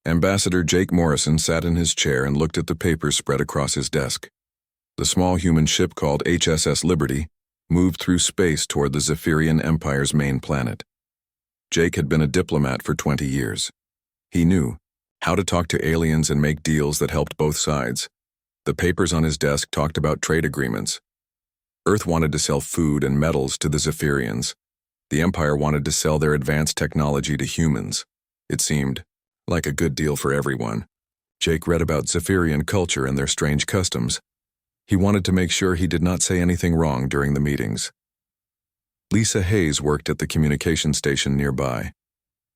Ambassador Jake Morrison sat in his chair and looked at the papers spread across his desk. The small human ship called HSS Liberty moved through space toward the Zephyrian Empire's main planet. Jake had been a diplomat for 20 years. He knew how to talk to aliens and make deals that helped both sides. The papers on his desk talked about trade agreements. Earth wanted to sell food and metals to the Zephyrians. The Empire wanted to sell their advanced technology to humans. It seemed like a good deal for everyone. Jake read about Zephyrian culture and their strange customs. He wanted to make sure he did not say anything wrong during the meetings. Lisa Hayes worked at the communication station nearby.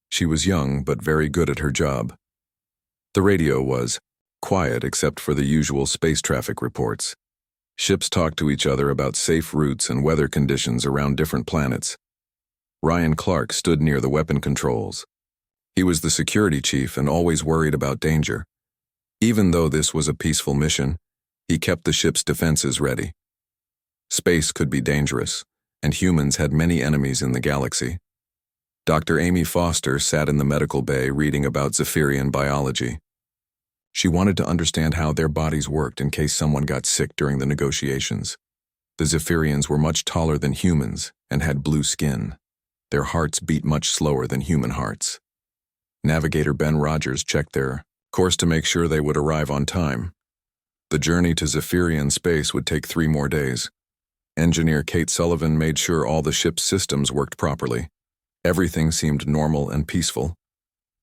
She was young but very good at her job. The radio was quiet except for the usual space traffic reports. Ships talked to each other about safe routes and weather conditions around different planets. Ryan Clark stood near the weapon controls. He was the security chief and always worried about danger. Even though this was a peaceful mission, he kept the ship's defenses ready. Space could be dangerous, and humans had many enemies in the galaxy. Dr. Amy Foster sat in the medical bay reading about Zephyrian biology. She wanted to understand how their bodies worked in case someone got sick during the negotiations. The Zephyrians were much taller than humans and had blue skin. Their hearts beat much slower than human hearts. Navigator Ben Rogers checked their course to make sure they would arrive on time. The journey to Zephyrian space would take 3 more days. Engineer Kate Sullivan made sure all the ship's systems worked properly. Everything seemed normal and peaceful.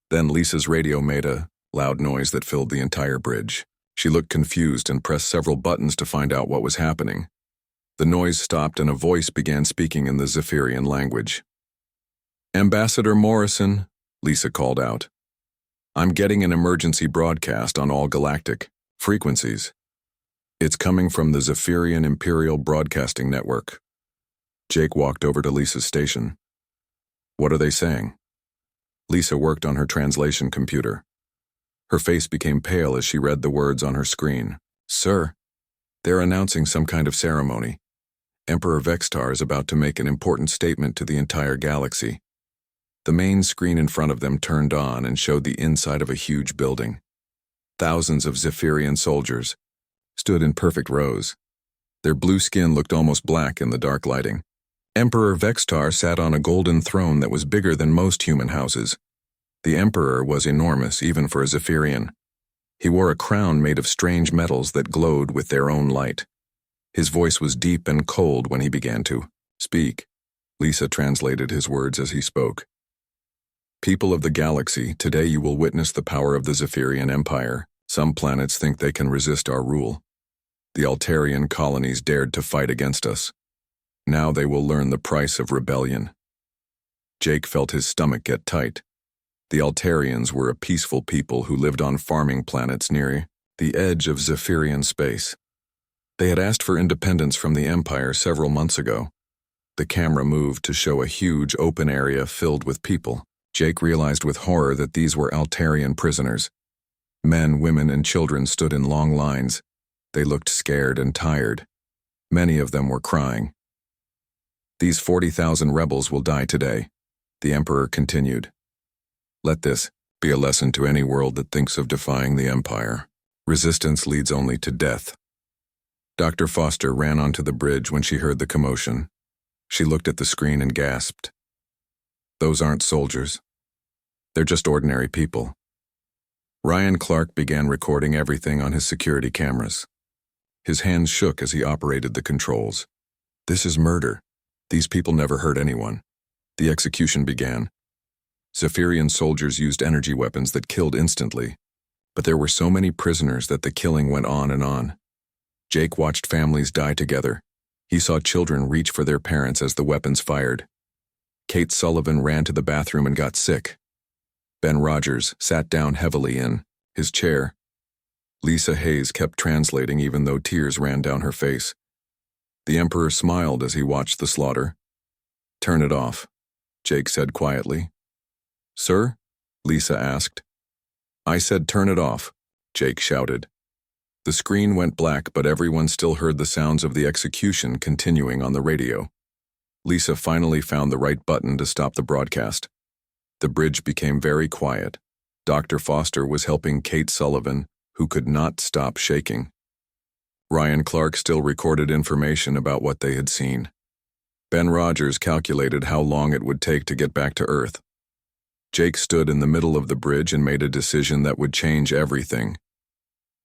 Then Lisa's radio made a loud noise that filled the entire bridge. She looked confused and pressed several buttons to find out what was happening. The noise stopped and a voice began speaking in the Zephyrian language. "Ambassador Morrison," Lisa called out. "I'm getting an emergency broadcast on all galactic frequencies. It's coming from the Zephyrian Imperial Broadcasting Network." Jake walked over to Lisa's station. "What are they saying?" Lisa worked on her translation computer. Her face became pale as she read the words on her screen. "Sir, they're announcing some kind of ceremony. Emperor Vextar is about to make an important statement to the entire galaxy." The main screen in front of them turned on and showed the inside of a huge building. Thousands of Zephyrian soldiers stood in perfect rows. Their blue skin looked almost black in the dark lighting. Emperor Vextar sat on a golden throne that was bigger than most human houses. The Emperor was enormous, even for a Zephyrian. He wore a crown made of strange metals that glowed with their own light. His voice was deep and cold when he began to speak. Lisa translated his words as he spoke. "People of the galaxy, today you will witness the power of the Zephyrian Empire. Some planets think they can resist our rule. The Altarian colonies dared to fight against us. Now they will learn the price of rebellion." Jake felt his stomach get tight. The Altarians were a peaceful people who lived on farming planets near the edge of Zephyrian space. They had asked for independence from the Empire several months ago. The camera moved to show a huge open area filled with people. Jake realized with horror that these were Altarian prisoners. Men, women, and children stood in long lines. They looked scared and tired. Many of them were crying. "These 40,000 rebels will die today," the Emperor continued. "Let this be a lesson to any world that thinks of defying the Empire. Resistance leads only to death." Dr. Foster ran onto the bridge when she heard the commotion. She looked at the screen and gasped. "Those aren't soldiers. They're just ordinary people." Ryan Clark began recording everything on his security cameras. His hands shook as he operated the controls. "This is murder. These people never hurt anyone." The execution began. Zephyrian soldiers used energy weapons that killed instantly, but there were so many prisoners that the killing went on and on. Jake watched families die together. He saw children reach for their parents as the weapons fired. Kate Sullivan ran to the bathroom and got sick. Ben Rogers sat down heavily in his chair. Lisa Hayes kept translating even though tears ran down her face. The Emperor smiled as he watched the slaughter. "Turn it off," Jake said quietly. "Sir?" Lisa asked. "I said turn it off," Jake shouted. The screen went black, but everyone still heard the sounds of the execution continuing on the radio. Lisa finally found the right button to stop the broadcast. The bridge became very quiet. Dr. Foster was helping Kate Sullivan, who could not stop shaking. Ryan Clark still recorded information about what they had seen. Ben Rogers calculated how long it would take to get back to Earth. Jake stood in the middle of the bridge and made a decision that would change everything.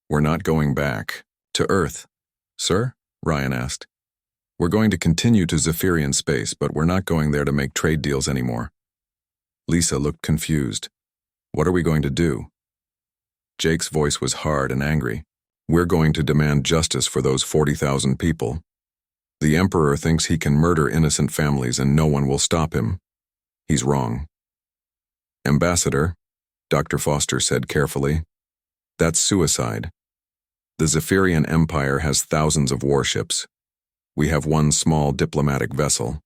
"We're not going back. To Earth." "Sir?" Ryan asked. "We're going to continue to Zephyrian space, but we're not going there to make trade deals anymore." Lisa looked confused. "What are we going to do?" Jake's voice was hard and angry. "We're going to demand justice for those 40,000 people. The Emperor thinks he can murder innocent families and no one will stop him. He's wrong." "Ambassador," Dr. Foster said carefully, "that's suicide. The Zephyrian Empire has thousands of warships. We have one small diplomatic vessel."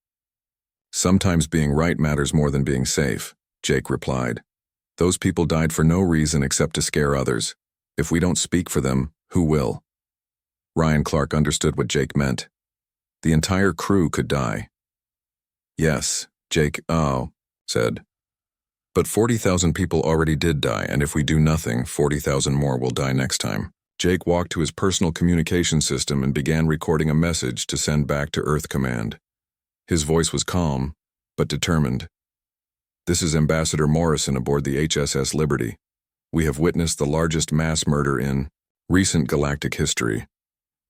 "Sometimes being right matters more than being safe," Jake replied. "Those people died for no reason except to scare others. If we don't speak for them, who will?" Ryan Clark understood what Jake meant. The entire crew could die. "Yes," Jake said. "But 40,000 people already did die, and if we do nothing, 40,000 more will die next time." Jake walked to his personal communication system and began recording a message to send back to Earth Command. His voice was calm, but determined. "This is Ambassador Morrison aboard the HSS Liberty. We have witnessed the largest mass murder in recent galactic history.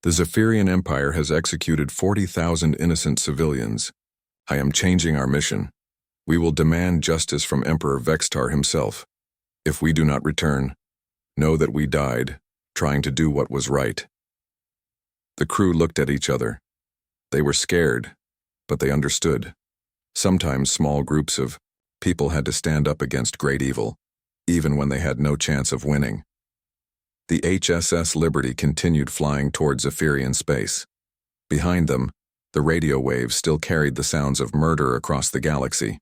The Zephyrian Empire has executed 40,000 innocent civilians. I am changing our mission. We will demand justice from Emperor Vextar himself. If we do not return, know that we died, trying to do what was right." The crew looked at each other. They were scared, but they understood. Sometimes small groups of people had to stand up against great evil, even when they had no chance of winning. The HSS Liberty continued flying towards Zephyrian space. Behind them, the radio waves still carried the sounds of murder across the galaxy.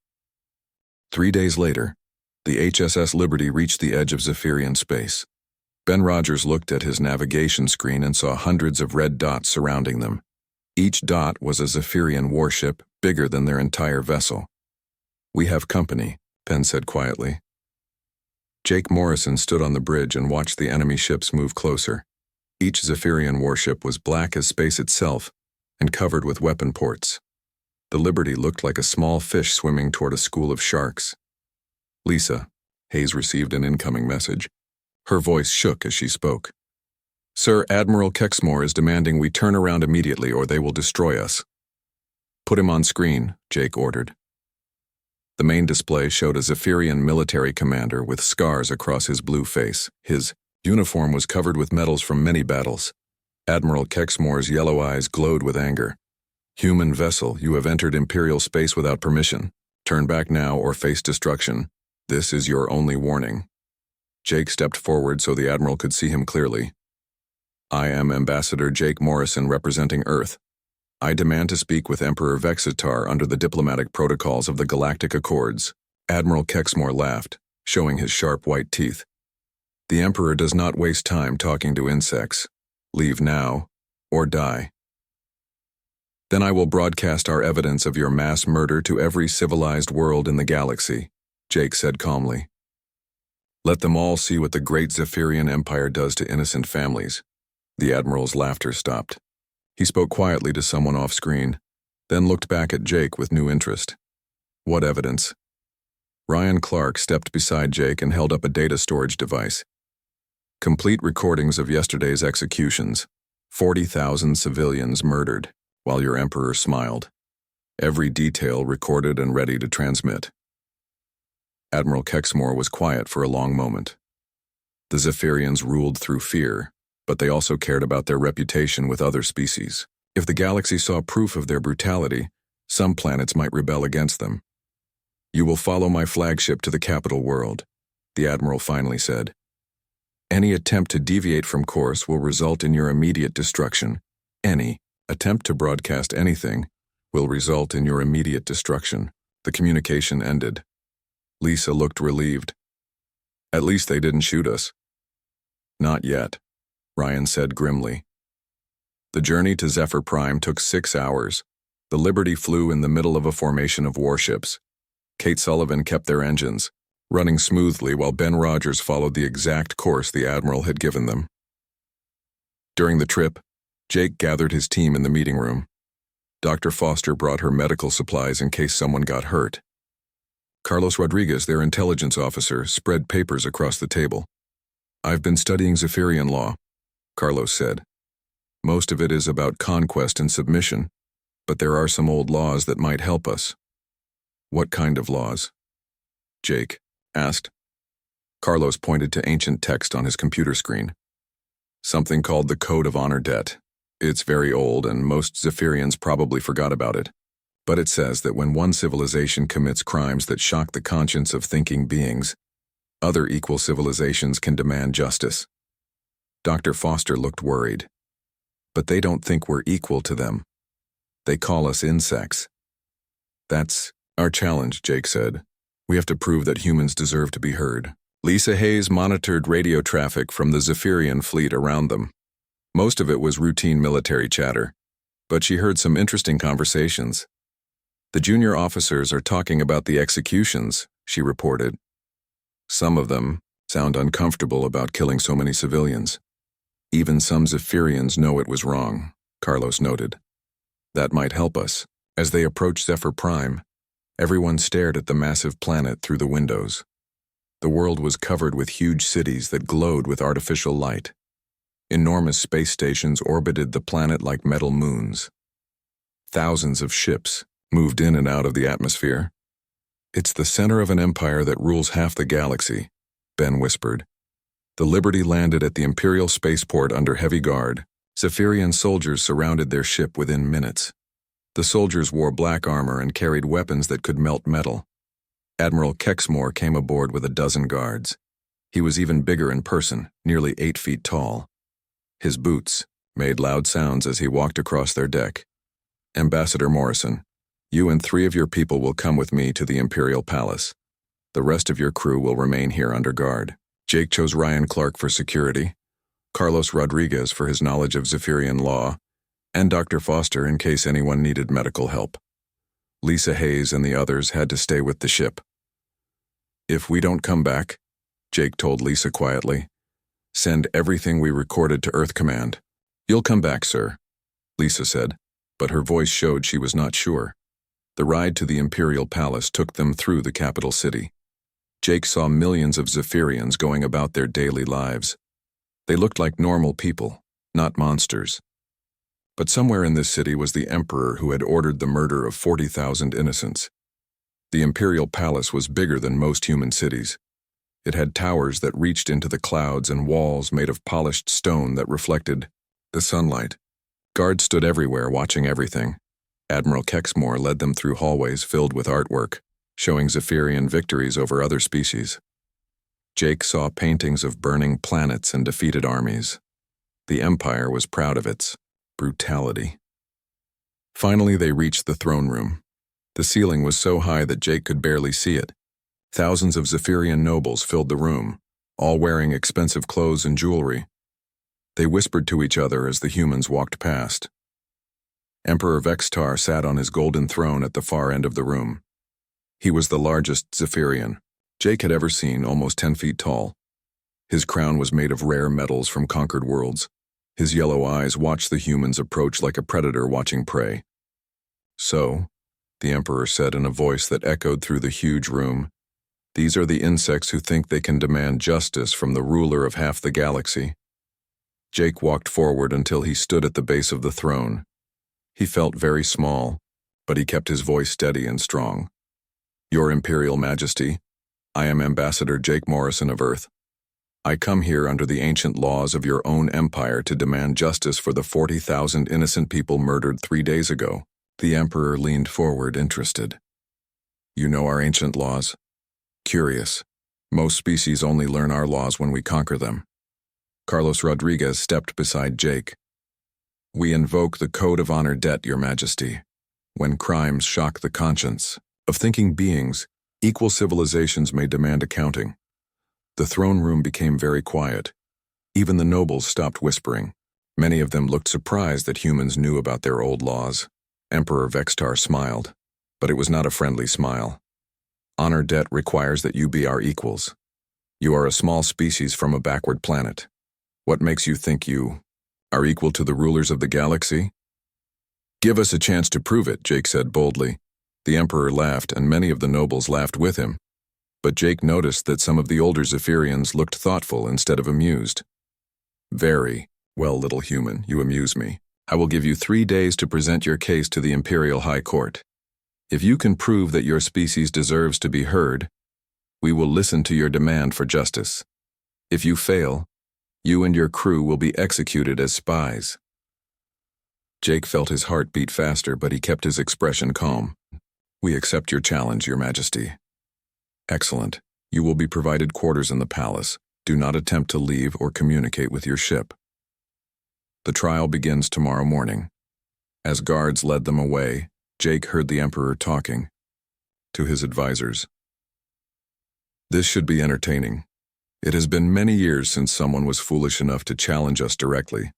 3 days later, the HSS Liberty reached the edge of Zephyrian space. Ben Rogers looked at his navigation screen and saw hundreds of red dots surrounding them. Each dot was a Zephyrian warship bigger than their entire vessel. "We have company," Ben said quietly. Jake Morrison stood on the bridge and watched the enemy ships move closer. Each Zephyrian warship was black as space itself and covered with weapon ports. The Liberty looked like a small fish swimming toward a school of sharks. "Lisa," Hayes received an incoming message. Her voice shook as she spoke. "Sir, Admiral Kexmore is demanding we turn around immediately or they will destroy us." "Put him on screen," Jake ordered. The main display showed a Zephyrian military commander with scars across his blue face. His uniform was covered with medals from many battles. Admiral Kexmore's yellow eyes glowed with anger. "Human vessel, you have entered Imperial space without permission. Turn back now or face destruction. This is your only warning." Jake stepped forward so the Admiral could see him clearly. "I am Ambassador Jake Morrison representing Earth. I demand to speak with Emperor Vexitar under the diplomatic protocols of the Galactic Accords." Admiral Kexmore laughed, showing his sharp white teeth. "The Emperor does not waste time talking to insects. Leave now, or die." "Then I will broadcast our evidence of your mass murder to every civilized world in the galaxy," Jake said calmly. "Let them all see what the great Zephyrian Empire does to innocent families." The Admiral's laughter stopped. He spoke quietly to someone off-screen, then looked back at Jake with new interest. "What evidence?" Ryan Clark stepped beside Jake and held up a data storage device. "Complete recordings of yesterday's executions. 40,000 civilians murdered, while your Emperor smiled. Every detail recorded and ready to transmit." Admiral Kexmore was quiet for a long moment. The Zephyrians ruled through fear, but they also cared about their reputation with other species. If the galaxy saw proof of their brutality, some planets might rebel against them. "You will follow my flagship to the capital world," the Admiral finally said. "Any attempt to deviate from course will result in your immediate destruction. Any attempt to broadcast anything will result in your immediate destruction." The communication ended. Lisa looked relieved. "At least they didn't shoot us." "Not yet," Ryan said grimly. The journey to Zephyr Prime took 6 hours. The Liberty flew in the middle of a formation of warships. Kate Sullivan kept their engines. running smoothly while Ben Rogers followed the exact course the Admiral had given them. During the trip, Jake gathered his team in the meeting room. Dr. Foster brought her medical supplies in case someone got hurt. Carlos Rodriguez, their intelligence officer, spread papers across the table. "I've been studying Zephyrian law," Carlos said. "Most of it is about conquest and submission, but there are some old laws that might help us." "What kind of laws?" Jake asked. Carlos pointed to ancient text on his computer screen. "Something called the Code of Honor Debt. It's very old, and most Zephyrians probably forgot about it. But it says that when one civilization commits crimes that shock the conscience of thinking beings, other equal civilizations can demand justice." Dr. Foster looked worried. "But they don't think we're equal to them. They call us insects." "That's our challenge," Jake said. "We have to prove that humans deserve to be heard." Lisa Hayes monitored radio traffic from the Zephyrian fleet around them. Most of it was routine military chatter, but she heard some interesting conversations. "The junior officers are talking about the executions," she reported. "Some of them sound uncomfortable about killing so many civilians. Even some Zephyrians know it was wrong," Carlos noted. "That might help us." As they approached Zephyr Prime, everyone stared at the massive planet through the windows. The world was covered with huge cities that glowed with artificial light. Enormous space stations orbited the planet like metal moons. Thousands of ships moved in and out of the atmosphere. "It's the center of an empire that rules half the galaxy," Ben whispered. The Liberty landed at the Imperial spaceport under heavy guard. Zephyrian soldiers surrounded their ship within minutes. The soldiers wore black armor and carried weapons that could melt metal. Admiral Kexmore came aboard with a dozen guards. He was even bigger in person, nearly 8 feet tall. His boots made loud sounds as he walked across their deck. "Ambassador Morrison, you and 3 of your people will come with me to the Imperial Palace. The rest of your crew will remain here under guard." Jake chose Ryan Clark for security, Carlos Rodriguez for his knowledge of Zephyrian law, and Dr. Foster in case anyone needed medical help. Lisa Hayes and the others had to stay with the ship. "If we don't come back," Jake told Lisa quietly, "send everything we recorded to Earth Command." "You'll come back, sir," Lisa said, but her voice showed she was not sure. The ride to the Imperial Palace took them through the capital city. Jake saw millions of Zephyrians going about their daily lives. They looked like normal people, not monsters. But somewhere in this city was the Emperor who had ordered the murder of 40,000 innocents. The Imperial Palace was bigger than most human cities. It had towers that reached into the clouds and walls made of polished stone that reflected the sunlight. Guards stood everywhere watching everything. Admiral Kexmore led them through hallways filled with artwork, showing Zephyrian victories over other species. Jake saw paintings of burning planets and defeated armies. The Empire was proud of its brutality. Finally, they reached the throne room. The ceiling was so high that Jake could barely see it. Thousands of Zephyrian nobles filled the room, all wearing expensive clothes and jewelry. They whispered to each other as the humans walked past. Emperor Vextar sat on his golden throne at the far end of the room. He was the largest Zephyrian Jake had ever seen, almost 10 feet tall. His crown was made of rare metals from conquered worlds. His yellow eyes watched the humans approach like a predator watching prey. "So," the Emperor said in a voice that echoed through the huge room, "these are the insects who think they can demand justice from the ruler of half the galaxy." Jake walked forward until he stood at the base of the throne. He felt very small, but he kept his voice steady and strong. "Your Imperial Majesty, I am Ambassador Jake Morrison of Earth. I come here under the ancient laws of your own empire to demand justice for the 40,000 innocent people murdered 3 days ago." The Emperor leaned forward, interested. "You know our ancient laws?" "Curious. Most species only learn our laws when we conquer them." Carlos Rodriguez stepped beside Jake. "We invoke the Code of Honor Debt, Your Majesty. When crimes shock the conscience of thinking beings, equal civilizations may demand accounting." The throne room became very quiet. Even the nobles stopped whispering. Many of them looked surprised that humans knew about their old laws. Emperor Vextar smiled, but it was not a friendly smile. Honor debt requires that you be our equals. You are a small species from a backward planet. What makes you think you are equal to the rulers of the galaxy? Give us a chance to prove it, Jake said boldly. The Emperor laughed, and many of the nobles laughed with him. But Jake noticed that some of the older Zephyrians looked thoughtful instead of amused. Very well, little human, you amuse me. I will give you 3 days to present your case to the Imperial High Court. If you can prove that your species deserves to be heard, we will listen to your demand for justice. If you fail, you and your crew will be executed as spies. Jake felt his heart beat faster, but he kept his expression calm. We accept your challenge, Your Majesty. Excellent. You will be provided quarters in the palace. Do not attempt to leave or communicate with your ship. The trial begins tomorrow morning. As guards led them away, Jake heard the Emperor talking to his advisors. This should be entertaining. It has been many years since someone was foolish enough to challenge us directly.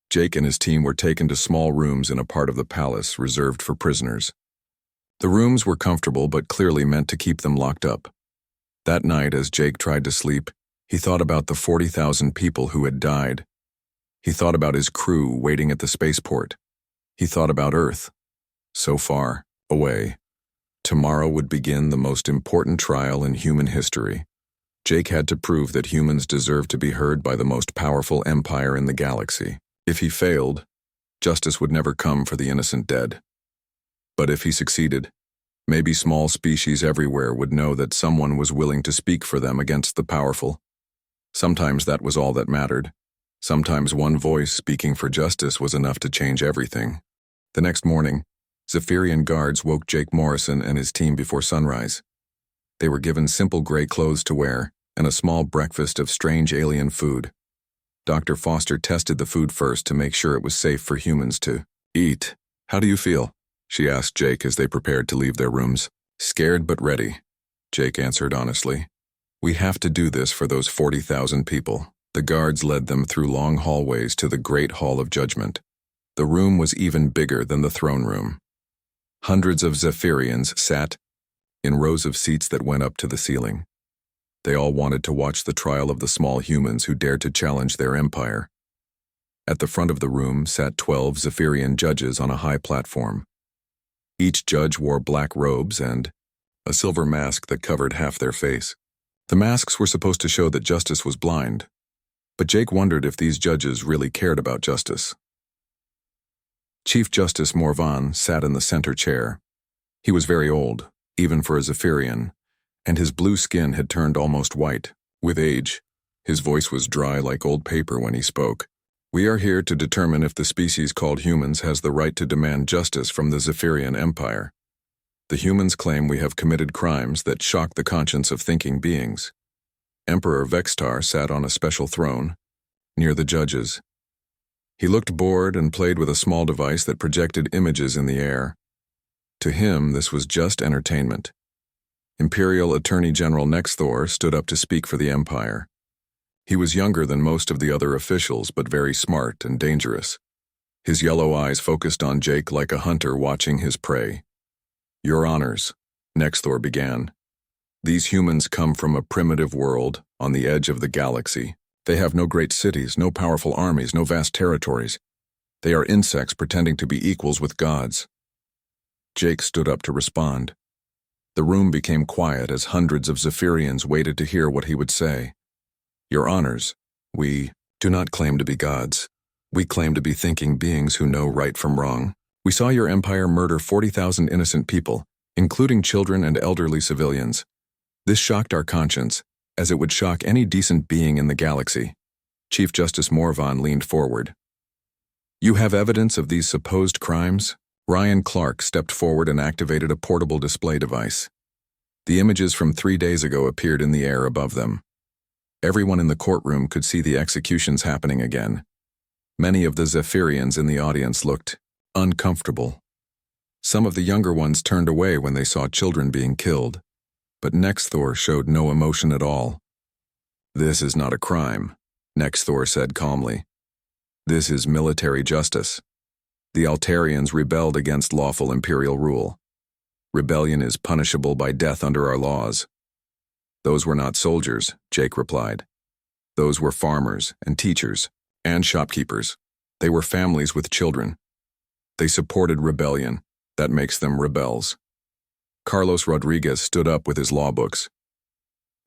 Jake and his team were taken to small rooms in a part of the palace reserved for prisoners. The rooms were comfortable but clearly meant to keep them locked up. That night, as Jake tried to sleep, he thought about the 40,000 people who had died. He thought about his crew waiting at the spaceport. He thought about Earth, so far away. Tomorrow would begin the most important trial in human history. Jake had to prove that humans deserved to be heard by the most powerful empire in the galaxy. If he failed, justice would never come for the innocent dead. But if he succeeded, maybe small species everywhere would know that someone was willing to speak for them against the powerful. Sometimes that was all that mattered. Sometimes one voice speaking for justice was enough to change everything. The next morning, Zephyrian guards woke Jake Morrison and his team before sunrise. They were given simple gray clothes to wear and a small breakfast of strange alien food. Dr. Foster tested the food first to make sure it was safe for humans to eat. How do you feel? She asked Jake as they prepared to leave their rooms. Scared but ready, Jake answered honestly. We have to do this for those 40,000 people. The guards led them through long hallways to the Great Hall of Judgment. The room was even bigger than the throne room. Hundreds of Zephyrians sat in rows of seats that went up to the ceiling. They all wanted to watch the trial of the small humans who dared to challenge their empire. At the front of the room sat 12 Zephyrian judges on a high platform. Each judge wore black robes and a silver mask that covered half their face. The masks were supposed to show that justice was blind, but Jake wondered if these judges really cared about justice. Chief Justice Morvan sat in the center chair. He was very old, even for a Zephyrian, and his blue skin had turned almost white. With age, his voice was dry like old paper when he spoke. We are here to determine if the species called humans has the right to demand justice from the Zephyrian Empire. The humans claim we have committed crimes that shock the conscience of thinking beings. Emperor Vextar sat on a special throne, near the judges. He looked bored and played with a small device that projected images in the air. To him, this was just entertainment. Imperial Attorney General Nexthor stood up to speak for the Empire. He was younger than most of the other officials, but very smart and dangerous. His yellow eyes focused on Jake like a hunter watching his prey. Your Honors, Nexthor began. These humans come from a primitive world on the edge of the galaxy. They have no great cities, no powerful armies, no vast territories. They are insects pretending to be equals with gods. Jake stood up to respond. The room became quiet as hundreds of Zephyrians waited to hear what he would say. Your Honors, we do not claim to be gods. We claim to be thinking beings who know right from wrong. We saw your empire murder 40,000 innocent people, including children and elderly civilians. This shocked our conscience, as it would shock any decent being in the galaxy. Chief Justice Morvan leaned forward. You have evidence of these supposed crimes? Ryan Clark stepped forward and activated a portable display device. The images from 3 days ago appeared in the air above them. Everyone in the courtroom could see the executions happening again. Many of the Zephyrians in the audience looked uncomfortable. Some of the younger ones turned away when they saw children being killed, but Nexthor showed no emotion at all. This is not a crime, Nexthor said calmly. This is military justice. The Altarians rebelled against lawful imperial rule. Rebellion is punishable by death under our laws. Those were not soldiers, Jake replied. Those were farmers and teachers and shopkeepers. They were families with children. They supported rebellion. That makes them rebels. Carlos Rodriguez stood up with his law books.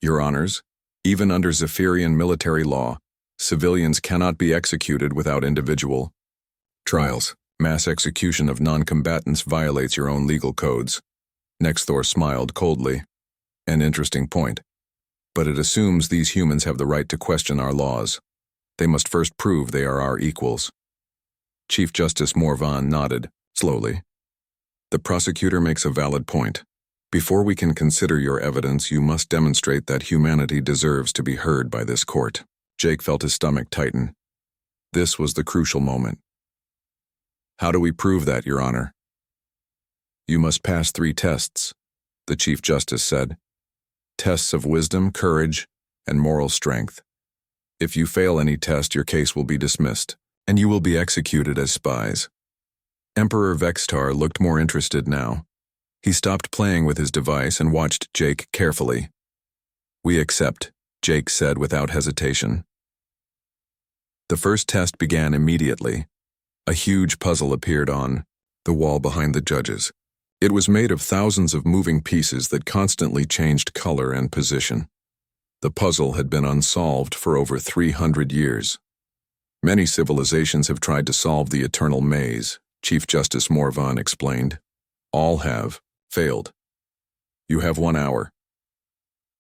Your Honors, even under Zephyrian military law, civilians cannot be executed without individual trials. Mass execution of non-combatants violates your own legal codes. Nexthor smiled coldly. An interesting point. But it assumes these humans have the right to question our laws. They must first prove they are our equals. Chief Justice Morvan nodded, slowly. The prosecutor makes a valid point. Before we can consider your evidence, you must demonstrate that humanity deserves to be heard by this court. Jake felt his stomach tighten. This was the crucial moment. How do we prove that, Your Honor? You must pass 3 tests, the Chief Justice said. Tests of wisdom, courage, and moral strength. If you fail any test, your case will be dismissed, and you will be executed as spies. Emperor Vextar looked more interested now. He stopped playing with his device and watched Jake carefully. We accept, Jake said without hesitation. The first test began immediately. A huge puzzle appeared on the wall behind the judges. It was made of thousands of moving pieces that constantly changed color and position. The puzzle had been unsolved for over 300 years. Many civilizations have tried to solve the eternal maze, Chief Justice Morvan explained. All have failed. You have 1 hour.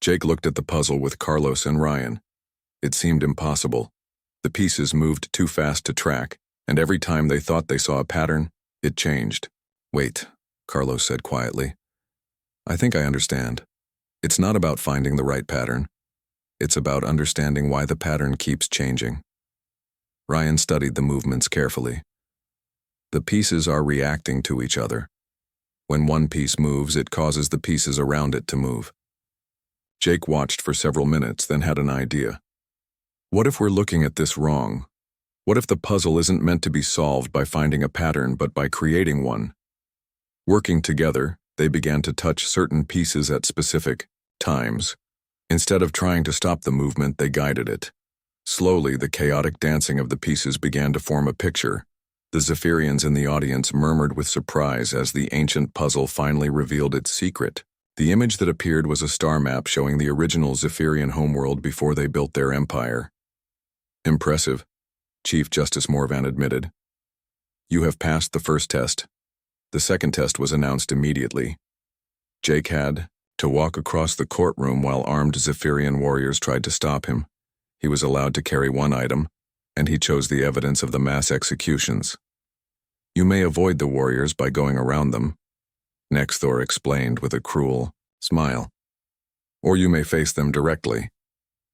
Jake looked at the puzzle with Carlos and Ryan. It seemed impossible. The pieces moved too fast to track, and every time they thought they saw a pattern, it changed. Wait, Carlos said quietly. I think I understand. It's not about finding the right pattern. It's about understanding why the pattern keeps changing. Ryan studied the movements carefully. The pieces are reacting to each other. When one piece moves, it causes the pieces around it to move. Jake watched for several minutes, then had an idea. What if we're looking at this wrong? What if the puzzle isn't meant to be solved by finding a pattern, but by creating one? Working together, they began to touch certain pieces at specific times. Instead of trying to stop the movement, they guided it. Slowly, the chaotic dancing of the pieces began to form a picture. The Zephyrians in the audience murmured with surprise as the ancient puzzle finally revealed its secret. The image that appeared was a star map showing the original Zephyrian homeworld before they built their empire. Impressive, Chief Justice Morvan admitted. You have passed the first test. The second test was announced immediately. Jake had to walk across the courtroom while armed Zephyrian warriors tried to stop him. He was allowed to carry 1 item, and he chose the evidence of the mass executions. You may avoid the warriors by going around them, Nexthor explained with a cruel smile. Or you may face them directly,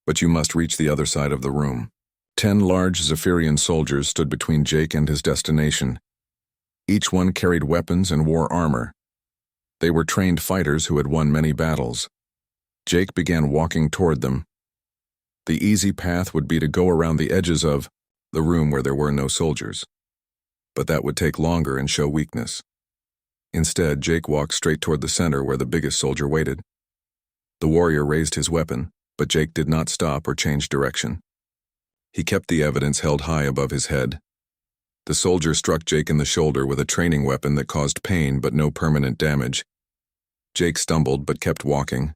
but you must reach the other side of the room. 10 large Zephyrian soldiers stood between Jake and his destination. Each one carried weapons and wore armor. They were trained fighters who had won many battles. Jake began walking toward them. The easy path would be to go around the edges of the room where there were no soldiers. But that would take longer and show weakness. Instead, Jake walked straight toward the center where the biggest soldier waited. The warrior raised his weapon, but Jake did not stop or change direction. He kept the evidence held high above his head. The soldier struck Jake in the shoulder with a training weapon that caused pain but no permanent damage. Jake stumbled but kept walking.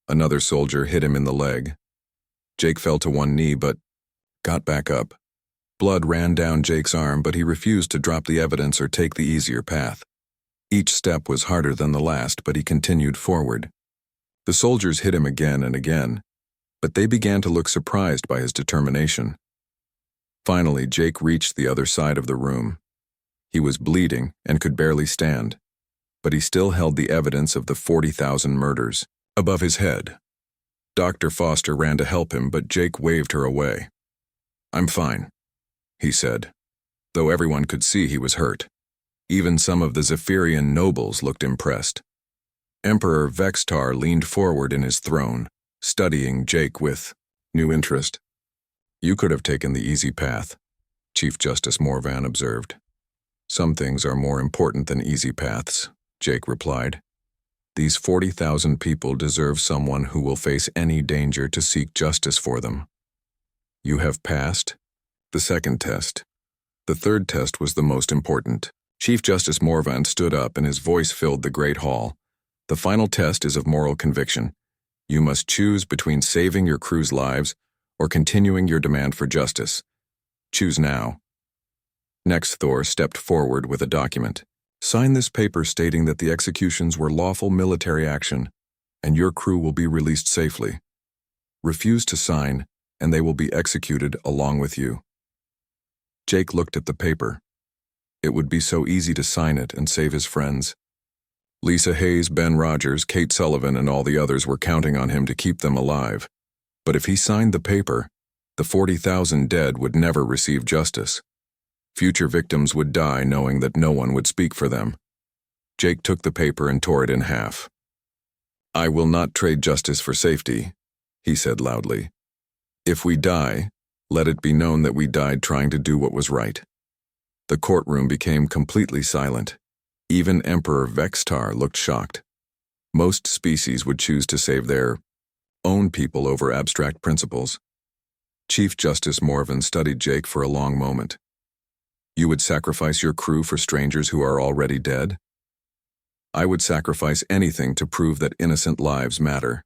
Another soldier hit him in the leg. Jake fell to one knee but got back up. Blood ran down Jake's arm, but he refused to drop the evidence or take the easier path. Each step was harder than the last, but he continued forward. The soldiers hit him again and again, but they began to look surprised by his determination. Finally, Jake reached the other side of the room. He was bleeding and could barely stand, but he still held the evidence of the 40,000 murders above his head. Dr. Foster ran to help him, but Jake waved her away. "I'm fine," he said, though everyone could see he was hurt. Even some of the Zephyrian nobles looked impressed. Emperor Vextar leaned forward in his throne, studying Jake with new interest. "You could have taken the easy path," Chief Justice Morvan observed. "Some things are more important than easy paths," Jake replied. These 40,000 people deserve someone who will face any danger to seek justice for them. You have passed the second test. The third test was the most important. Chief Justice Morvan stood up and his voice filled the great hall. The final test is of moral conviction. You must choose between saving your crew's lives or continuing your demand for justice. Choose now. Next, Thor stepped forward with a document. Sign this paper stating that the executions were lawful military action, and your crew will be released safely. Refuse to sign, and they will be executed along with you. Jake looked at the paper. It would be so easy to sign it and save his friends. Lisa Hayes, Ben Rogers, Kate Sullivan, and all the others were counting on him to keep them alive. But if he signed the paper, the 40,000 dead would never receive justice. Future victims would die knowing that no one would speak for them. Jake took the paper and tore it in half. I will not trade justice for safety, he said loudly. If we die, let it be known that we died trying to do what was right. The courtroom became completely silent. Even Emperor Vextar looked shocked. Most species would choose to save their own people over abstract principles. Chief Justice Morvan studied Jake for a long moment. You would sacrifice your crew for strangers who are already dead? I would sacrifice anything to prove that innocent lives matter.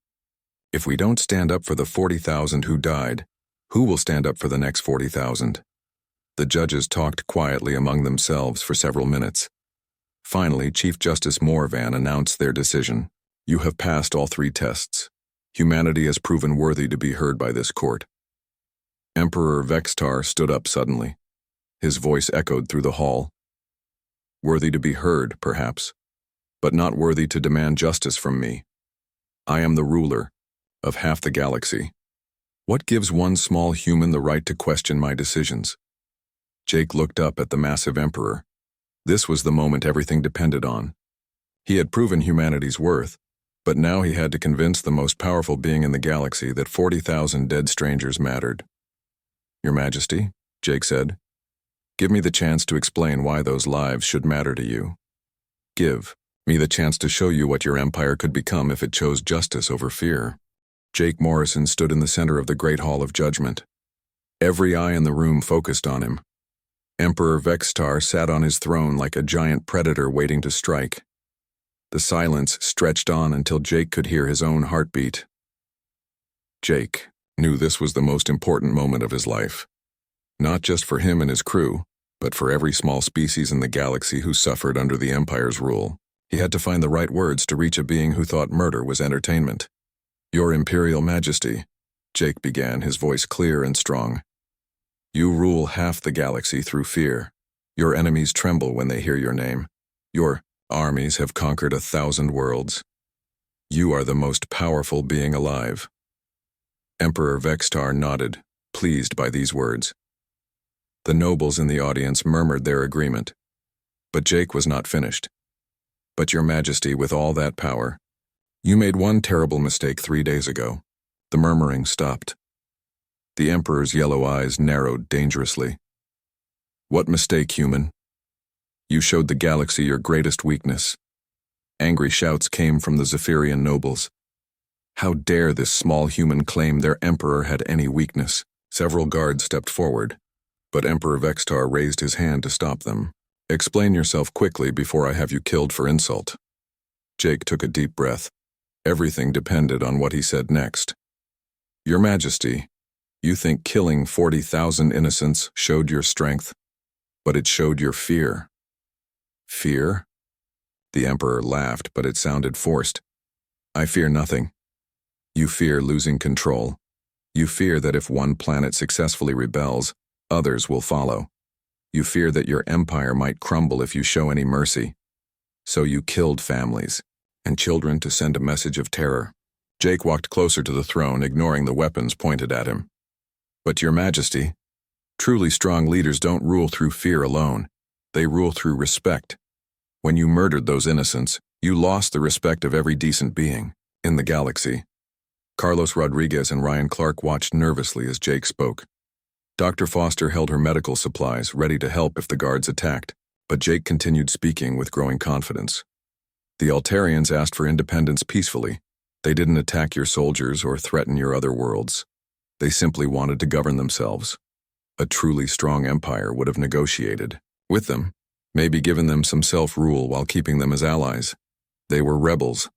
If we don't stand up for the 40,000 who died, who will stand up for the next 40,000? The judges talked quietly among themselves for several minutes. Finally, Chief Justice Morvan announced their decision. You have passed all 3 tests. Humanity has proven worthy to be heard by this court. Emperor Vextar stood up suddenly. His voice echoed through the hall. Worthy to be heard, perhaps, but not worthy to demand justice from me. I am the ruler of half the galaxy. What gives one small human the right to question my decisions? Jake looked up at the massive emperor. This was the moment everything depended on. He had proven humanity's worth, but now he had to convince the most powerful being in the galaxy that 40,000 dead strangers mattered. Your Majesty, Jake said, give me the chance to explain why those lives should matter to you. Give me the chance to show you what your empire could become if it chose justice over fear. Jake Morrison stood in the center of the Great Hall of Judgment. Every eye in the room focused on him. Emperor Vextar sat on his throne like a giant predator waiting to strike. The silence stretched on until Jake could hear his own heartbeat. Jake knew this was the most important moment of his life. Not just for him and his crew, but for every small species in the galaxy who suffered under the Empire's rule. He had to find the right words to reach a being who thought murder was entertainment. Your Imperial Majesty, Jake began, his voice clear and strong. You rule half the galaxy through fear. Your enemies tremble when they hear your name. Your armies have conquered 1,000 worlds. You are the most powerful being alive. Emperor Vextar nodded, pleased by these words. The nobles in the audience murmured their agreement. But Jake was not finished. But Your Majesty, with all that power, you made one terrible mistake 3 days ago. The murmuring stopped. The Emperor's yellow eyes narrowed dangerously. What mistake, human? You showed the galaxy your greatest weakness. Angry shouts came from the Zephyrian nobles. How dare this small human claim their Emperor had any weakness? Several guards stepped forward, but Emperor Vextar raised his hand to stop them. Explain yourself quickly before I have you killed for insult. Jake took a deep breath. Everything depended on what he said next. Your Majesty, you think killing 40,000 innocents showed your strength, but it showed your fear. Fear? The Emperor laughed, but it sounded forced. I fear nothing. You fear losing control. You fear that if one planet successfully rebels, others will follow. You fear that your empire might crumble if you show any mercy. So you killed families and children to send a message of terror. Jake walked closer to the throne, ignoring the weapons pointed at him. But Your Majesty, truly strong leaders don't rule through fear alone. They rule through respect. When you murdered those innocents, you lost the respect of every decent being in the galaxy. Carlos Rodriguez and Ryan Clark watched nervously as Jake spoke. Dr. Foster held her medical supplies, ready to help if the guards attacked, but Jake continued speaking with growing confidence. The Altarians asked for independence peacefully. They didn't attack your soldiers or threaten your other worlds. They simply wanted to govern themselves. A truly strong empire would have negotiated with them, maybe given them some self-rule while keeping them as allies. They were rebels,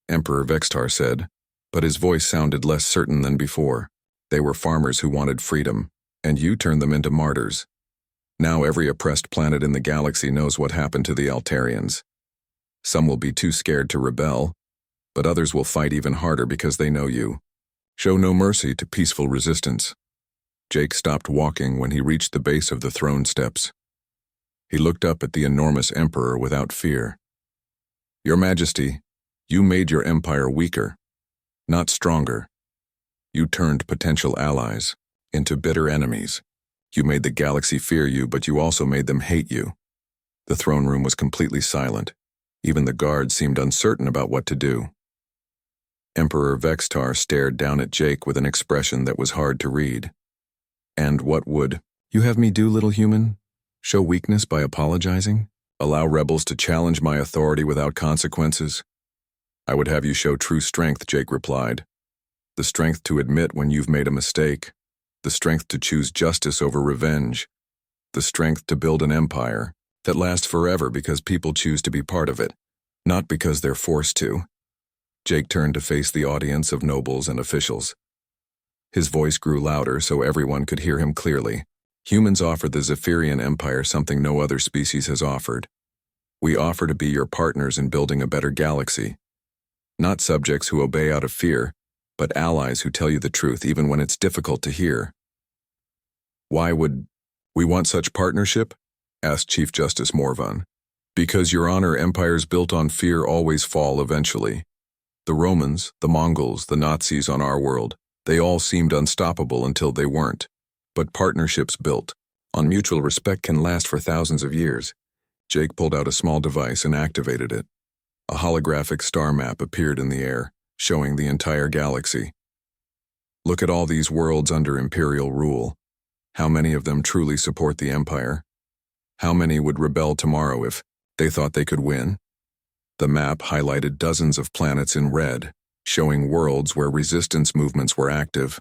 Emperor Vextar said, but his voice sounded less certain than before. They were farmers who wanted freedom, and you turned them into martyrs. Now every oppressed planet in the galaxy knows what happened to the Altarians. Some will be too scared to rebel, but others will fight even harder because they know you. Show no mercy to peaceful resistance. Jake stopped walking when he reached the base of the throne steps. He looked up at the enormous emperor without fear. Your Majesty, you made your empire weaker, not stronger. You turned potential allies into bitter enemies. You made the galaxy fear you, but you also made them hate you. The throne room was completely silent. Even the guards seemed uncertain about what to do. Emperor Vextar stared down at Jake with an expression that was hard to read. And what would you have me do, little human? Show weakness by apologizing? Allow rebels to challenge my authority without consequences? I would have you show true strength, Jake replied. The strength to admit when you've made a mistake. The strength to choose justice over revenge. The strength to build an empire that lasts forever because people choose to be part of it, not because they're forced to. Jake turned to face the audience of nobles and officials. His voice grew louder so everyone could hear him clearly. Humans offer the Zephyrian Empire something no other species has offered. We offer to be your partners in building a better galaxy. Not subjects who obey out of fear, but allies who tell you the truth even when it's difficult to hear. Why would we want such partnership? Asked Chief Justice Morvan. Because, Your Honor, empires built on fear always fall eventually. The Romans, the Mongols, the Nazis on our world, they all seemed unstoppable until they weren't. But partnerships built on mutual respect can last for thousands of years. Jake pulled out a small device and activated it. A holographic star map appeared in the air, showing the entire galaxy. Look at all these worlds under Imperial rule. How many of them truly support the Empire? How many would rebel tomorrow if they thought they could win? The map highlighted dozens of planets in red, showing worlds where resistance movements were active.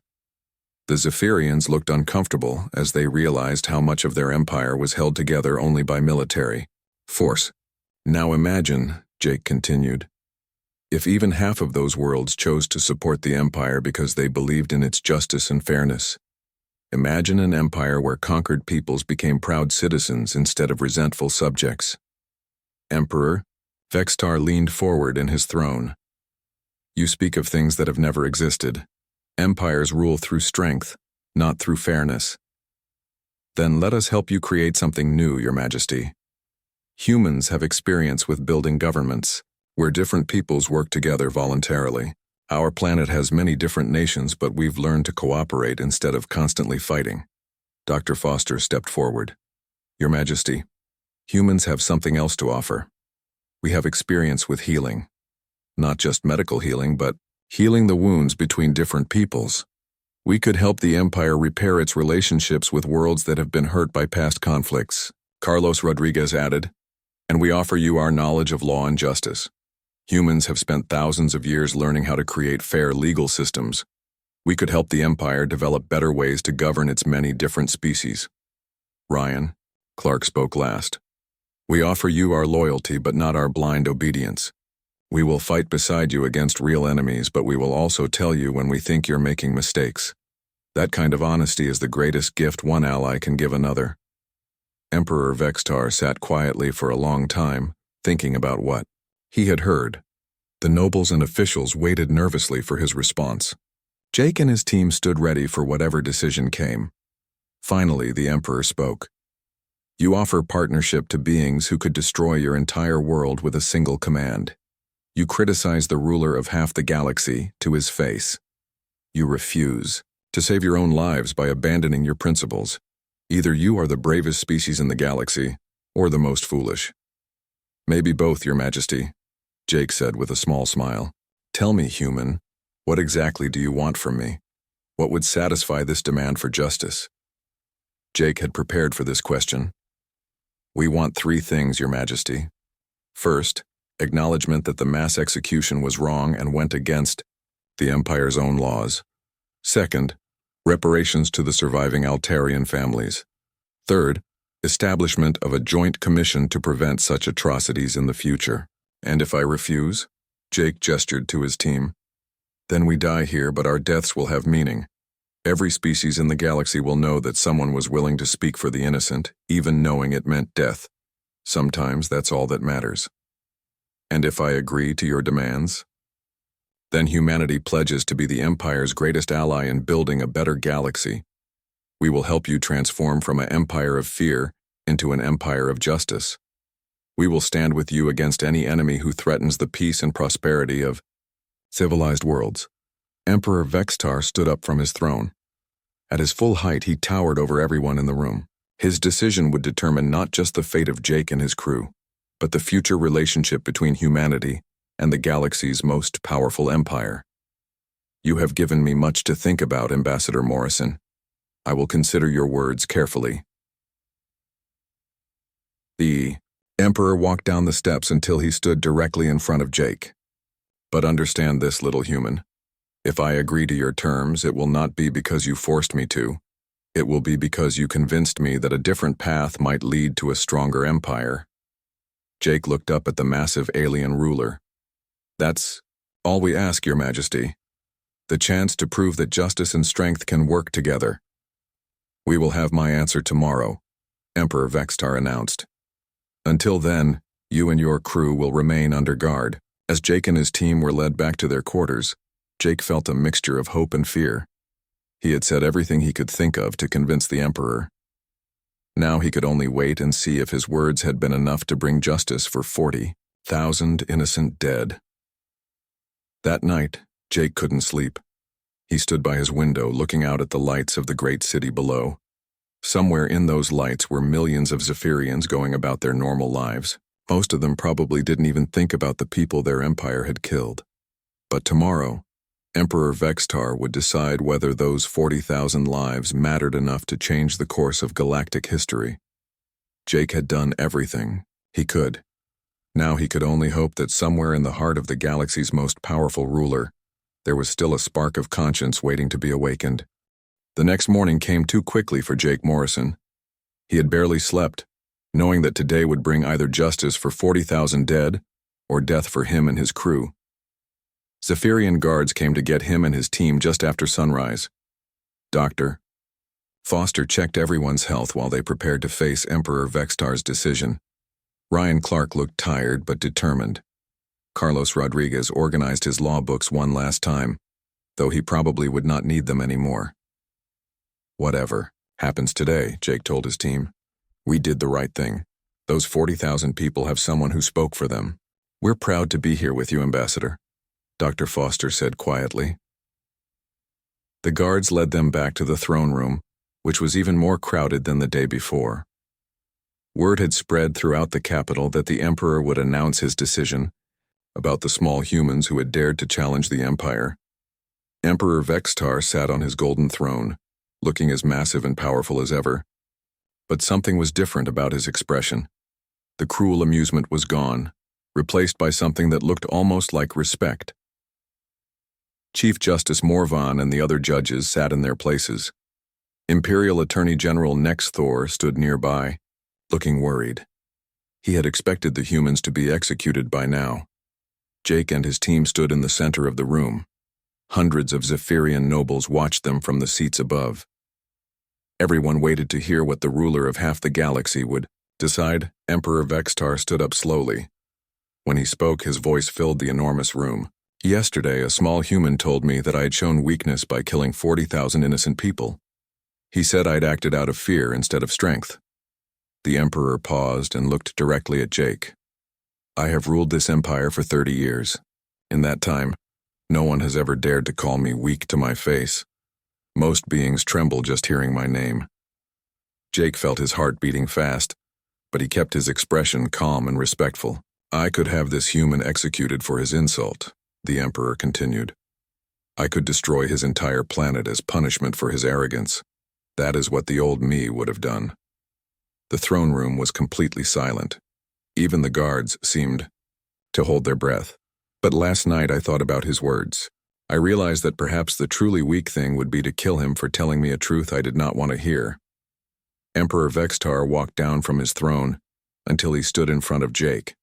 The Zephyrians looked uncomfortable as they realized how much of their empire was held together only by military force. Now imagine, Jake continued, if even half of those worlds chose to support the Empire because they believed in its justice and fairness. Imagine an empire where conquered peoples became proud citizens instead of resentful subjects. Emperor, Vextar leaned forward in his throne. You speak of things that have never existed. Empires rule through strength, not through fairness. Then let us help you create something new, Your Majesty. Humans have experience with building governments, where different peoples work together voluntarily. Our planet has many different nations, but we've learned to cooperate instead of constantly fighting. Dr. Foster stepped forward. Your Majesty, humans have something else to offer. We have experience with healing. Not just medical healing, but healing the wounds between different peoples. We could help the Empire repair its relationships with worlds that have been hurt by past conflicts, Carlos Rodriguez added, and we offer you our knowledge of law and justice. Humans have spent thousands of years learning how to create fair legal systems. We could help the Empire develop better ways to govern its many different species. Ryan, Clark spoke last. We offer you our loyalty, but not our blind obedience. We will fight beside you against real enemies, but we will also tell you when we think you're making mistakes. That kind of honesty is the greatest gift one ally can give another. Emperor Vextar sat quietly for a long time, thinking about what he had heard. The nobles and officials waited nervously for his response. Jake and his team stood ready for whatever decision came. Finally, the Emperor spoke. You offer partnership to beings who could destroy your entire world with a single command. You criticize the ruler of half the galaxy to his face. You refuse to save your own lives by abandoning your principles. Either you are the bravest species in the galaxy, or the most foolish. Maybe both, Your Majesty, Jake said with a small smile. Tell me, human, what exactly do you want from me? What would satisfy this demand for justice? Jake had prepared for this question. We want 3 things, Your Majesty. First, acknowledgement that the mass execution was wrong and went against the Empire's own laws. Second, reparations to the surviving Altarian families. Third, establishment of a joint commission to prevent such atrocities in the future. And if I refuse? Jake gestured to his team. Then we die here, but our deaths will have meaning. Every species in the galaxy will know that someone was willing to speak for the innocent, even knowing it meant death. Sometimes that's all that matters. And if I agree to your demands? Then humanity pledges to be the Empire's greatest ally in building a better galaxy. We will help you transform from an empire of fear into an empire of justice. We will stand with you against any enemy who threatens the peace and prosperity of civilized worlds. Emperor Vextar stood up from his throne. At his full height, he towered over everyone in the room. His decision would determine not just the fate of Jake and his crew, but the future relationship between humanity and the galaxy's most powerful empire. You have given me much to think about, Ambassador Morrison. I will consider your words carefully. The Emperor walked down the steps until he stood directly in front of Jake. But understand this, little human. If I agree to your terms, it will not be because you forced me to. It will be because you convinced me that a different path might lead to a stronger empire. Jake looked up at the massive alien ruler. That's all we ask, Your Majesty. The chance to prove that justice and strength can work together. We will have my answer tomorrow, Emperor Vextar announced. Until then, you and your crew will remain under guard. As Jake and his team were led back to their quarters, Jake felt a mixture of hope and fear. He had said everything he could think of to convince the Emperor. Now he could only wait and see if his words had been enough to bring justice for 40,000 innocent dead. That night, Jake couldn't sleep. He stood by his window looking out at the lights of the great city below. Somewhere in those lights were millions of Zephyrians going about their normal lives. Most of them probably didn't even think about the people their empire had killed. But tomorrow, Emperor Vextar would decide whether those 40,000 lives mattered enough to change the course of galactic history. Jake had done everything he could. Now he could only hope that somewhere in the heart of the galaxy's most powerful ruler, there was still a spark of conscience waiting to be awakened. The next morning came too quickly for Jake Morrison. He had barely slept, knowing that today would bring either justice for 40,000 dead or death for him and his crew. Zephyrian guards came to get him and his team just after sunrise. Dr. Foster checked everyone's health while they prepared to face Emperor Vextar's decision. Ryan Clark looked tired but determined. Carlos Rodriguez organized his law books one last time, though he probably would not need them anymore. Whatever happens today, Jake told his team. We did the right thing. Those 40,000 people have someone who spoke for them. We're proud to be here with you, Ambassador, Dr. Foster said quietly. The guards led them back to the throne room, which was even more crowded than the day before. Word had spread throughout the capital that the Emperor would announce his decision about the small humans who had dared to challenge the Empire. Emperor Vextar sat on his golden throne, looking as massive and powerful as ever. But something was different about his expression. The cruel amusement was gone, replaced by something that looked almost like respect. Chief Justice Morvan and the other judges sat in their places. Imperial Attorney General Nex Thor stood nearby, looking worried. He had expected the humans to be executed by now. Jake and his team stood in the center of the room. Hundreds of Zephyrian nobles watched them from the seats above. Everyone waited to hear what the ruler of half the galaxy would decide. Emperor Vextar stood up slowly. When he spoke, his voice filled the enormous room. Yesterday, a small human told me that I had shown weakness by killing 40,000 innocent people. He said I'd acted out of fear instead of strength. The Emperor paused and looked directly at Jake. I have ruled this empire for 30 years. In that time, no one has ever dared to call me weak to my face. Most beings tremble just hearing my name. Jake felt his heart beating fast, but he kept his expression calm and respectful. I could have this human executed for his insult, the Emperor continued. I could destroy his entire planet as punishment for his arrogance. That is what the old me would have done. The throne room was completely silent. Even the guards seemed to hold their breath. But last night I thought about his words. I realized that perhaps the truly weak thing would be to kill him for telling me a truth I did not want to hear. Emperor Vextar walked down from his throne until he stood in front of Jake.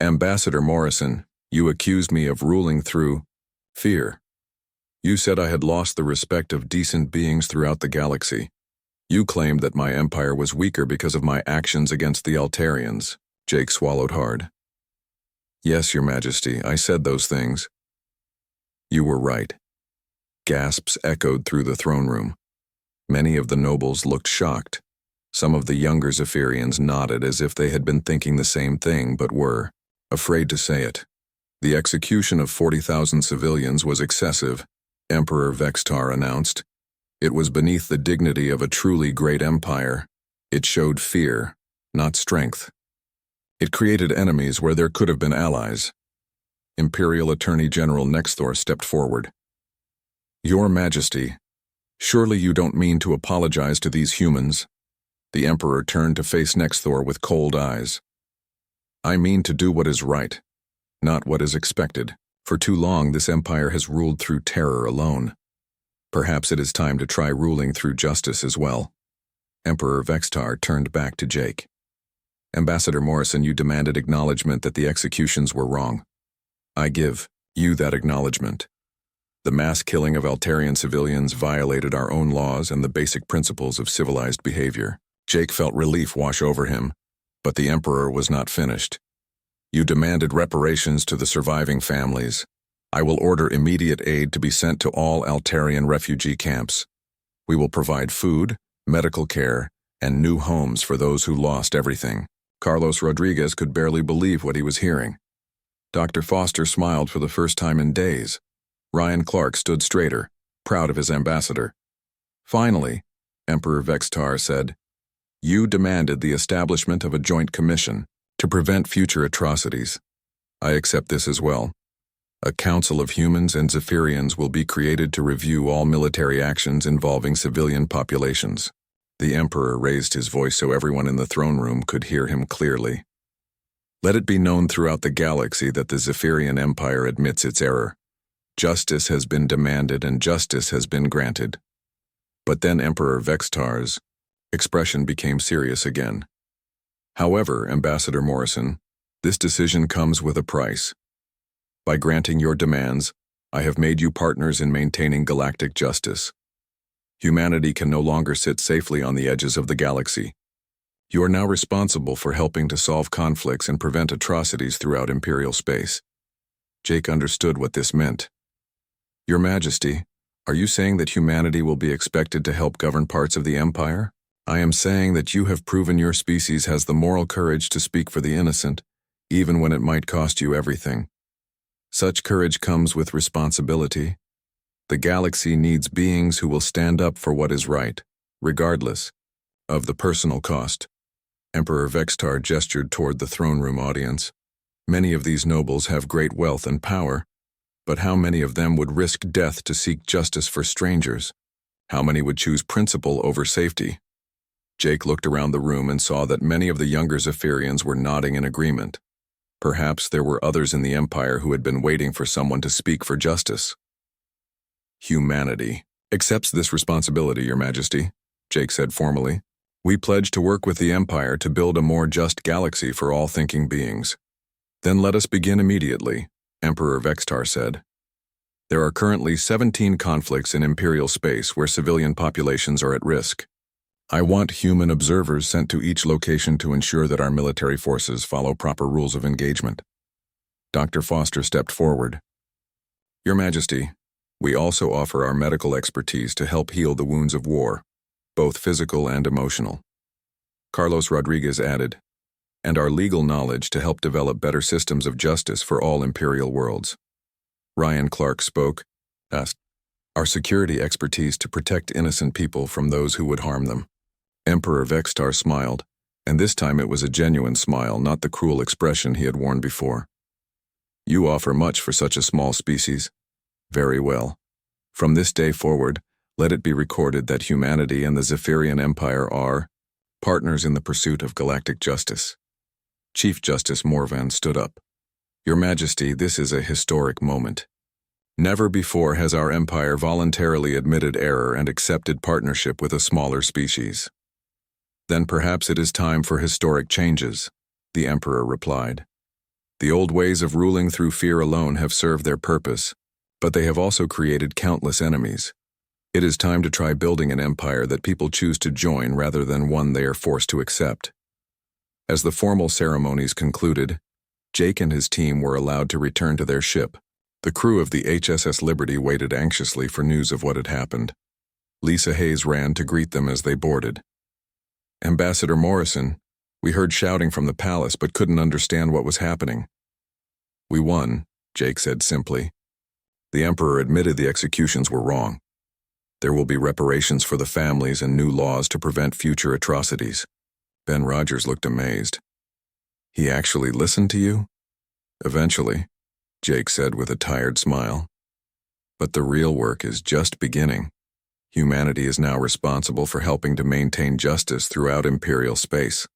Ambassador Morrison, you accused me of ruling through fear. You said I had lost the respect of decent beings throughout the galaxy. You claimed that my empire was weaker because of my actions against the Altarians. Jake swallowed hard. Yes, Your Majesty, I said those things. You were right. Gasps echoed through the throne room. Many of the nobles looked shocked. Some of the younger Zephyrians nodded as if they had been thinking the same thing but were afraid to say it. The execution of 40,000 civilians was excessive, Emperor Vextar announced. It was beneath the dignity of a truly great empire. It showed fear, not strength. It created enemies where there could have been allies. Imperial Attorney General Nexthor stepped forward. Your Majesty, surely you don't mean to apologize to these humans? The Emperor turned to face Nexthor with cold eyes. I mean to do what is right, not what is expected. For too long this empire has ruled through terror alone. Perhaps it is time to try ruling through justice as well. Emperor Vextar turned back to Jake. Ambassador Morrison, you demanded acknowledgement that the executions were wrong. I give you that acknowledgement. The mass killing of Altarian civilians violated our own laws and the basic principles of civilized behavior. Jake felt relief wash over him, but the Emperor was not finished. You demanded reparations to the surviving families. I will order immediate aid to be sent to all Altarian refugee camps. We will provide food, medical care, and new homes for those who lost everything. Carlos Rodriguez could barely believe what he was hearing. Dr. Foster smiled for the first time in days. Ryan Clark stood straighter, proud of his ambassador. Finally, Emperor Vextar said, you demanded the establishment of a joint commission to prevent future atrocities. I accept this as well. A council of humans and Zephyrians will be created to review all military actions involving civilian populations. The Emperor raised his voice so everyone in the throne room could hear him clearly. Let it be known throughout the galaxy that the Zephyrian Empire admits its error. Justice has been demanded and justice has been granted. But then Emperor Vextar's expression became serious again. However, Ambassador Morrison, this decision comes with a price. By granting your demands, I have made you partners in maintaining galactic justice. Humanity can no longer sit safely on the edges of the galaxy. You are now responsible for helping to solve conflicts and prevent atrocities throughout Imperial space. Jake understood what this meant. Your Majesty, are you saying that humanity will be expected to help govern parts of the Empire? I am saying that you have proven your species has the moral courage to speak for the innocent, even when it might cost you everything. Such courage comes with responsibility. The galaxy needs beings who will stand up for what is right, regardless of the personal cost. Emperor Vextar gestured toward the throne room audience. Many of these nobles have great wealth and power, but how many of them would risk death to seek justice for strangers? How many would choose principle over safety? Jake looked around the room and saw that many of the younger Zephyrians were nodding in agreement. Perhaps there were others in the Empire who had been waiting for someone to speak for justice. Humanity accepts this responsibility, Your Majesty, Jake said formally. We pledge to work with the Empire to build a more just galaxy for all thinking beings. Then let us begin immediately, Emperor Vextar said. There are currently 17 conflicts in Imperial space where civilian populations are at risk. I want human observers sent to each location to ensure that our military forces follow proper rules of engagement. Dr. Foster stepped forward. Your Majesty, we also offer our medical expertise to help heal the wounds of war, both physical and emotional. Carlos Rodriguez added, and our legal knowledge to help develop better systems of justice for all Imperial worlds. Ryan Clark spoke, asked, our security expertise to protect innocent people from those who would harm them. Emperor Vextar smiled, and this time it was a genuine smile, not the cruel expression he had worn before. You offer much for such a small species. Very well. From this day forward, let it be recorded that humanity and the Zephyrian Empire are partners in the pursuit of galactic justice. Chief Justice Morvan stood up. Your Majesty, this is a historic moment. Never before has our empire voluntarily admitted error and accepted partnership with a smaller species. Then perhaps it is time for historic changes, the Emperor replied. The old ways of ruling through fear alone have served their purpose, but they have also created countless enemies. It is time to try building an empire that people choose to join rather than one they are forced to accept. As the formal ceremonies concluded, Jake and his team were allowed to return to their ship. The crew of the HSS Liberty waited anxiously for news of what had happened. Lisa Hayes ran to greet them as they boarded. Ambassador Morrison, we heard shouting from the palace but couldn't understand what was happening. We won, Jake said simply. The Emperor admitted the executions were wrong. There will be reparations for the families and new laws to prevent future atrocities. Ben Rogers looked amazed. He actually listened to you? Eventually, Jake said with a tired smile. But the real work is just beginning. Humanity is now responsible for helping to maintain justice throughout Imperial space.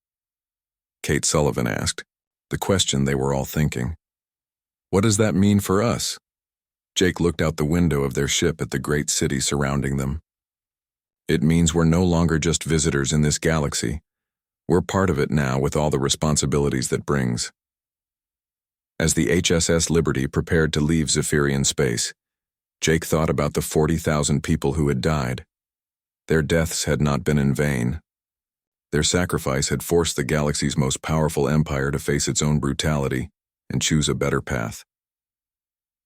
Kate Sullivan asked, the question they were all thinking. What does that mean for us? Jake looked out the window of their ship at the great city surrounding them. It means we're no longer just visitors in this galaxy. We're part of it now with all the responsibilities that brings. As the HSS Liberty prepared to leave Zephyrian space, Jake thought about the 40,000 people who had died. Their deaths had not been in vain. Their sacrifice had forced the galaxy's most powerful empire to face its own brutality and choose a better path.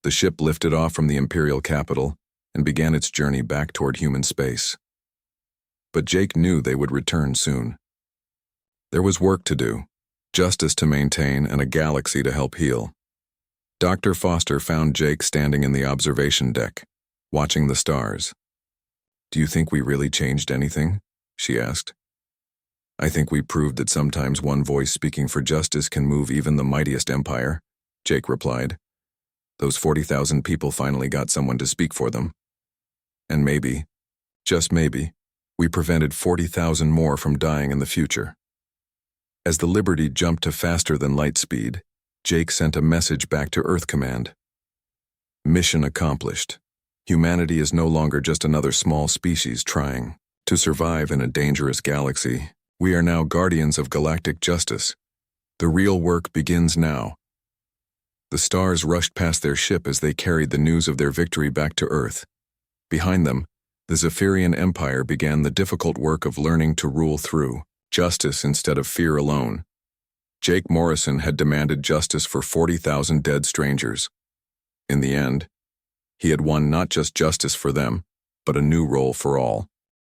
The ship lifted off from the Imperial capital and began its journey back toward human space. But Jake knew they would return soon. There was work to do, justice to maintain, and a galaxy to help heal. Dr. Foster found Jake standing in the observation deck, watching the stars. Do you think we really changed anything? She asked. I think we proved that sometimes one voice speaking for justice can move even the mightiest empire, Jake replied. Those 40,000 people finally got someone to speak for them. And maybe, just maybe, we prevented 40,000 more from dying in the future. As the Liberty jumped to faster than light speed, Jake sent a message back to Earth Command. Mission accomplished. Humanity is no longer just another small species trying to survive in a dangerous galaxy. We are now guardians of galactic justice. The real work begins now. The stars rushed past their ship as they carried the news of their victory back to Earth. Behind them, the Zephyrian Empire began the difficult work of learning to rule through justice instead of fear alone. Jake Morrison had demanded justice for 40,000 dead strangers. In the end, he had won not just justice for them, but a new role for all.